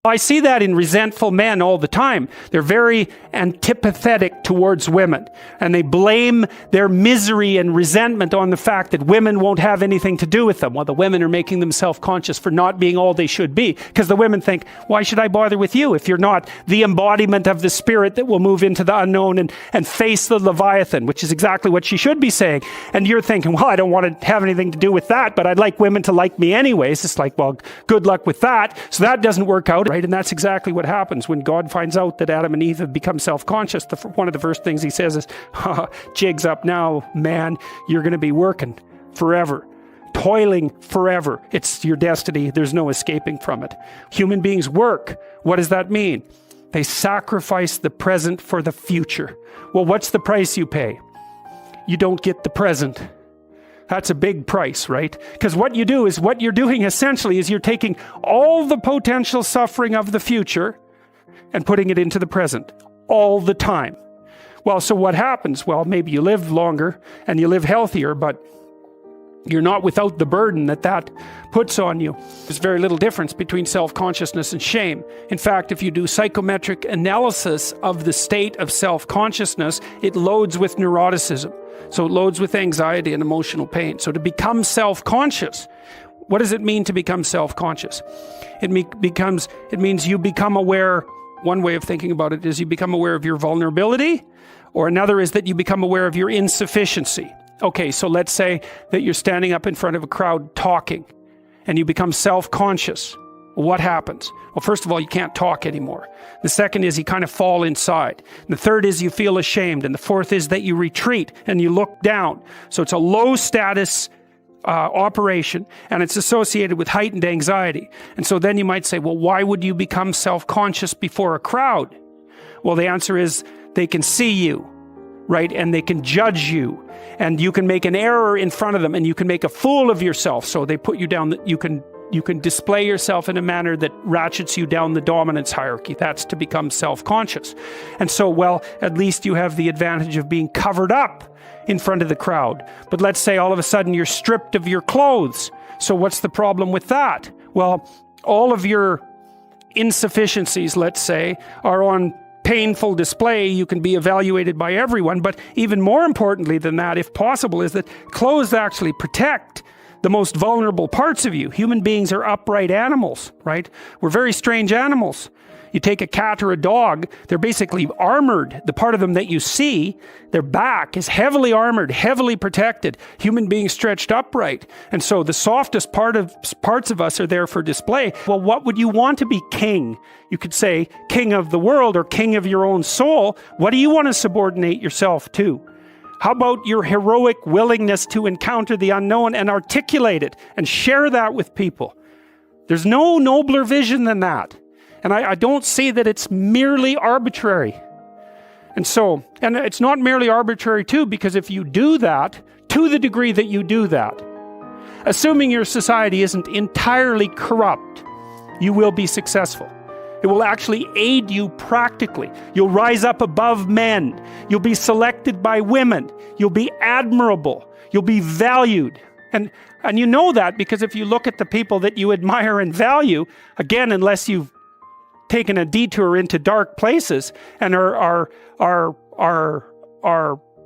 I see that in resentful men all the time. They're very antipathetic towards women, and they blame their misery and resentment on the fact that women won't have anything to do with them, while the women are making them self-conscious for not being all they should be, because the women think, why should I bother with you if you're not the embodiment of the spirit that will move into the unknown and face the Leviathan, which is exactly what she should be saying. And you're thinking, well, I don't want to have anything to do with that, but I'd like women to like me anyways. It's like, well, good luck with that. So that doesn't work out. Right? And that's exactly what happens when God finds out that Adam and Eve have become self-conscious. One of the first things he says is, jig's up now, man. You're going to be working forever, toiling forever. It's your destiny. There's no escaping from it. Human beings work. What does that mean? They sacrifice the present for the future. Well, what's the price you pay? You don't get the present. That's a big price, right? Because what you do is, what you're doing essentially is you're taking all the potential suffering of the future and putting it into the present all the time. Well, so what happens? Well, maybe you live longer and you live healthier, but you're not without the burden that puts on you. There's very little difference between self-consciousness and shame. In fact, if you do psychometric analysis of the state of self-consciousness, it loads with neuroticism. So it loads with anxiety and emotional pain. So to become self-conscious, what does it mean to become self-conscious? It means you become aware. One way of thinking about it is you become aware of your vulnerability, or another is that you become aware of your insufficiency. Okay, so let's say that you're standing up in front of a crowd talking, and you become self-conscious. What happens? Well, first of all, you can't talk anymore. The second is you kind of fall inside. And the third is you feel ashamed. And the fourth is that you retreat and you look down. So it's a low status operation, and it's associated with heightened anxiety. And so then you might say, well, why would you become self-conscious before a crowd? Well, the answer is they can see you, right? And they can judge you. And you can make an error in front of them, and you can make a fool of yourself. So they put you down, that you can display yourself in a manner that ratchets you down the dominance hierarchy. That's to become self-conscious. And so, well, at least you have the advantage of being covered up in front of the crowd. But let's say all of a sudden you're stripped of your clothes. So what's the problem with that? Well, all of your insufficiencies, let's say, are on painful display. You can be evaluated by everyone. But even more importantly than that, if possible, is that clothes actually protect the most vulnerable parts of you. Human beings are upright animals, right? We're very strange animals. You take a cat or a dog, they're basically armored. The part of them that you see, their back is heavily armored, heavily protected. Human beings stretched upright. And so the softest parts of us are there for display. Well, what would you want to be king? You could say king of the world or king of your own soul. What do you want to subordinate yourself to? How about your heroic willingness to encounter the unknown and articulate it and share that with people? There's no nobler vision than that. And I don't see that it's merely arbitrary. And it's not merely arbitrary too, because if you do that, to the degree that you do that, assuming your society isn't entirely corrupt, you will be successful. It will actually aid you practically. You'll rise up above men. You'll be selected by women. You'll be admirable. You'll be valued. And you know that because if you look at the people that you admire and value, again, unless you've taken a detour into dark places and are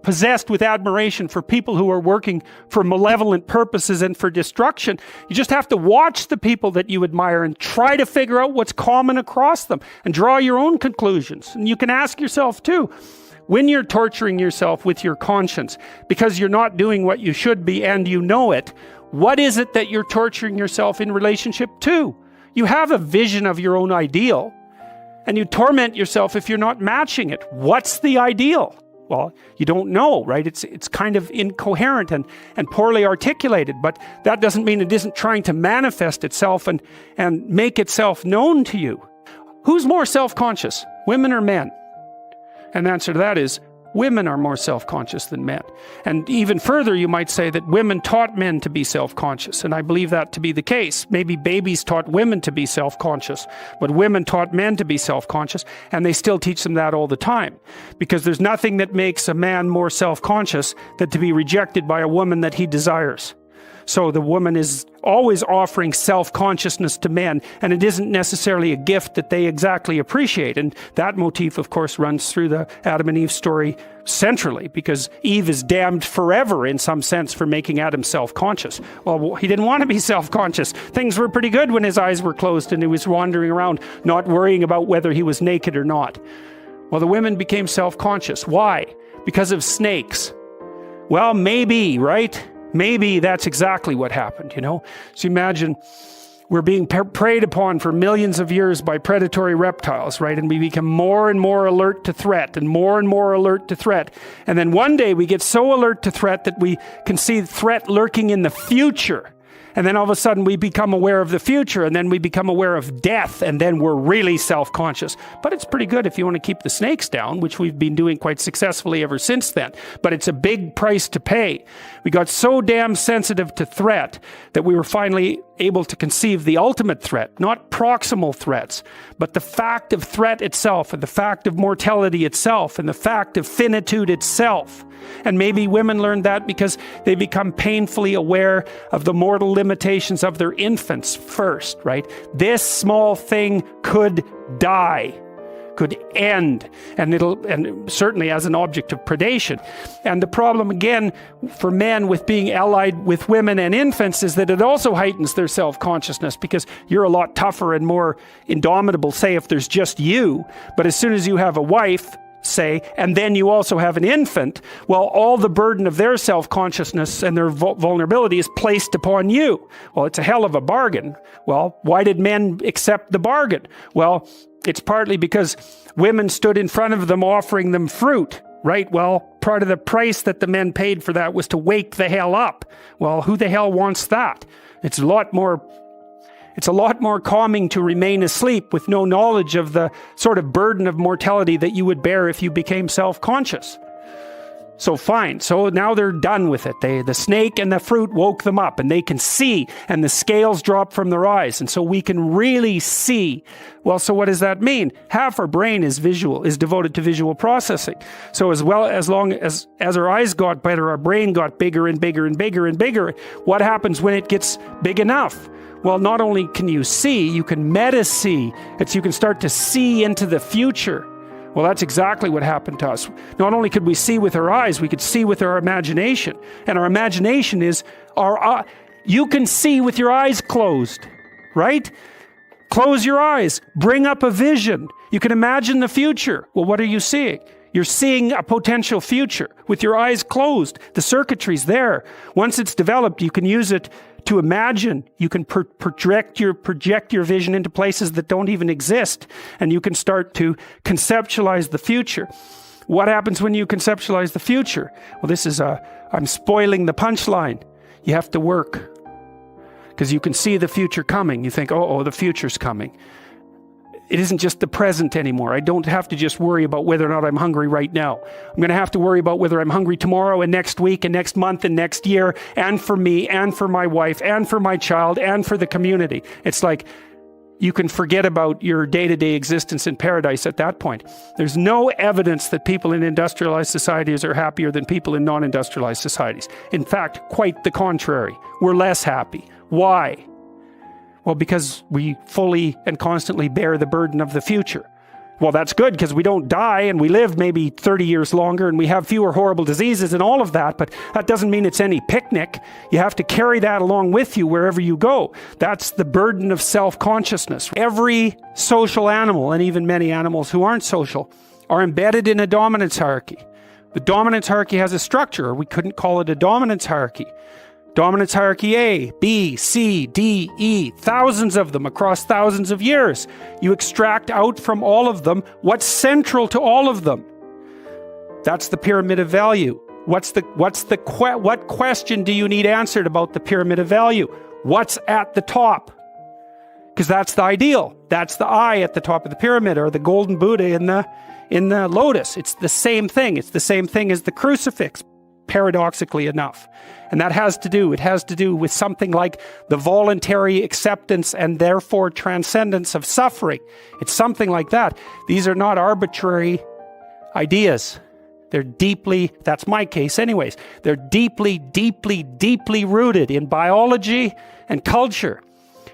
possessed with admiration for people who are working for malevolent purposes and for destruction, you just have to watch the people that you admire and try to figure out what's common across them and draw your own conclusions. And you can ask yourself too, when you're torturing yourself with your conscience because you're not doing what you should be and you know it, what is it that you're torturing yourself in relationship to? You have a vision of your own ideal, and you torment yourself if you're not matching it. What's the ideal? Well, you don't know, right? It's kind of incoherent and poorly articulated, but that doesn't mean it isn't trying to manifest itself and make itself known to you. Who's more self-conscious, women or men? And the answer to that is women are more self-conscious than men. And even further, you might say that women taught men to be self-conscious, and I believe that to be the case. Maybe babies taught women to be self-conscious, but women taught men to be self-conscious, and they still teach them that all the time. Because there's nothing that makes a man more self-conscious than to be rejected by a woman that he desires. So the woman is always offering self-consciousness to men, and it isn't necessarily a gift that they exactly appreciate. And that motif, of course, runs through the Adam and Eve story centrally, because Eve is damned forever in some sense for making Adam self-conscious. Well, he didn't want to be self-conscious. Things were pretty good when his eyes were closed and he was wandering around not worrying about whether he was naked or not. Well, the women became self-conscious. Why? Because of snakes. Well, maybe, right? Maybe that's exactly what happened, you know? So imagine we're being preyed upon for millions of years by predatory reptiles, right? And we become more and more alert to threat and more alert to threat. And then one day we get so alert to threat that we can see threat lurking in the future. And then all of a sudden we become aware of the future, and then we become aware of death, and then we're really self-conscious. But it's pretty good if you want to keep the snakes down, which we've been doing quite successfully ever since then. But it's a big price to pay. We got so damn sensitive to threat that we were finally able to conceive the ultimate threat, not proximal threats, but the fact of threat itself, and the fact of mortality itself, and the fact of finitude itself. And maybe women learn that because they become painfully aware of the mortal limitations of their infants first, right? This small thing could die, could end, and certainly as an object of predation. And the problem again for men with being allied with women and infants is that it also heightens their self-consciousness, because you're a lot tougher and more indomitable, say, if there's just you. But as soon as you have a wife, say, and then you also have an infant, well, all the burden of their self-consciousness and their vulnerability is placed upon you. Well, it's a hell of a bargain. Well, why did men accept the bargain? Well, it's partly because women stood in front of them offering them fruit, right? Well, part of the price that the men paid for that was to wake the hell up. Well, who the hell wants that? It's a lot more calming to remain asleep with no knowledge of the sort of burden of mortality that you would bear if you became self-conscious. So fine. So now they're done with it. The snake and the fruit woke them up, and they can see, and the scales drop from their eyes. And so we can really see. Well, so what does that mean? Half our brain is devoted to visual processing. So as long as our eyes got better, our brain got bigger and bigger and bigger and bigger. What happens when it gets big enough? Well, not only can you see, you can meta-see. You can start to see into the future. Well, that's exactly what happened to us. Not only could we see with our eyes, we could see with our imagination. And our imagination is, you can see with your eyes closed, right? Close your eyes. Bring up a vision. You can imagine the future. Well, what are you seeing? You're seeing a potential future with your eyes closed. The circuitry's there. Once it's developed, you can use it to imagine. You can project your vision into places that don't even exist, and you can start to conceptualize the future. What happens when you conceptualize the future? Well, I'm spoiling the punchline. You have to work, because you can see the future coming. You think, the future's coming. It isn't just the present anymore. I don't have to just worry about whether or not I'm hungry right now. I'm going to have to worry about whether I'm hungry tomorrow and next week and next month and next year, and for me and for my wife and for my child and for the community. It's like you can forget about your day-to-day existence in paradise at that point. There's no evidence that people in industrialized societies are happier than people in non-industrialized societies. In fact, quite the contrary. We're less happy. Why? Well, because we fully and constantly bear the burden of the future. Well, that's good, because we don't die and we live maybe 30 years longer and we have fewer horrible diseases and all of that, but that doesn't mean it's any picnic. You have to carry that along with you wherever you go. That's the burden of self-consciousness. Every social animal, and even many animals who aren't social, are embedded in a dominance hierarchy. The dominance hierarchy has a structure, or we couldn't call it a dominance hierarchy. Dominance hierarchy A, B, C, D, E, thousands of them across thousands of years. You extract out from all of them what's central to all of them. That's the pyramid of value. What question do you need answered about the pyramid of value? What's at the top? Because that's the ideal. That's the eye at the top of the pyramid, or the golden Buddha in the lotus. It's the same thing. It's the same thing as the crucifix, paradoxically enough. And it has to do with something like the voluntary acceptance and therefore transcendence of suffering. It's something like that. These are not arbitrary ideas. They're deeply, that's my case anyways, they're deeply, deeply, deeply rooted in biology and culture.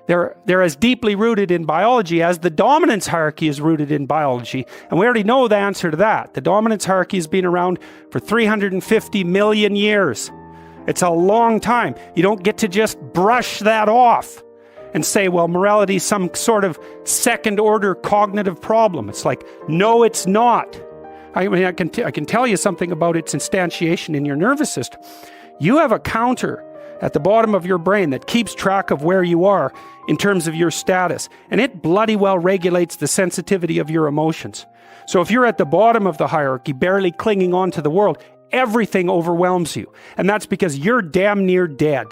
They're as deeply rooted in biology as the dominance hierarchy is rooted in biology. And we already know the answer to that. The dominance hierarchy has been around for 350 million years. It's a long time. You don't get to just brush that off and say, well, morality is some sort of second order cognitive problem. It's like, no, it's not. I mean, I can tell you something about its instantiation in your nervous system. You have a counter at the bottom of your brain that keeps track of where you are in terms of your status. And it bloody well regulates the sensitivity of your emotions. So if you're at the bottom of the hierarchy, barely clinging on to the world, everything overwhelms you. And that's because you're damn near dead.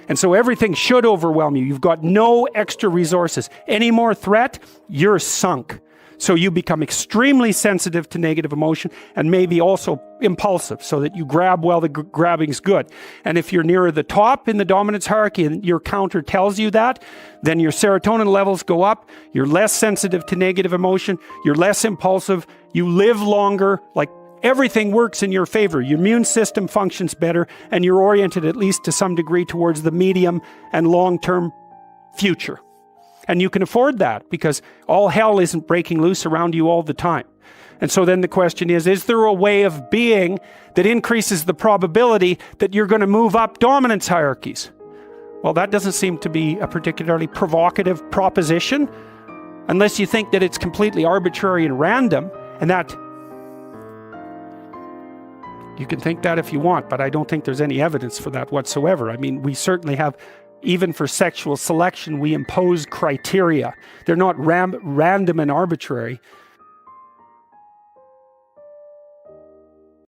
And so everything should overwhelm you. You've got no extra resources. Any more threat, you're sunk. So you become extremely sensitive to negative emotion and maybe also impulsive so that you grab while the grabbing's good. And if you're nearer the top in the dominance hierarchy and your counter tells you that, then your serotonin levels go up, you're less sensitive to negative emotion, you're less impulsive, you live longer, like everything works in your favor. Your immune system functions better and you're oriented at least to some degree towards the medium and long-term future. And you can afford that because all hell isn't breaking loose around you all the time. And so then the question is there a way of being that increases the probability that you're going to move up dominance hierarchies? Well, that doesn't seem to be a particularly provocative proposition, unless you think that it's completely arbitrary and random, and that you can think that if you want, but I don't think there's any evidence for that whatsoever. I mean, we certainly have, even for sexual selection, we impose criteria. They're not random and arbitrary.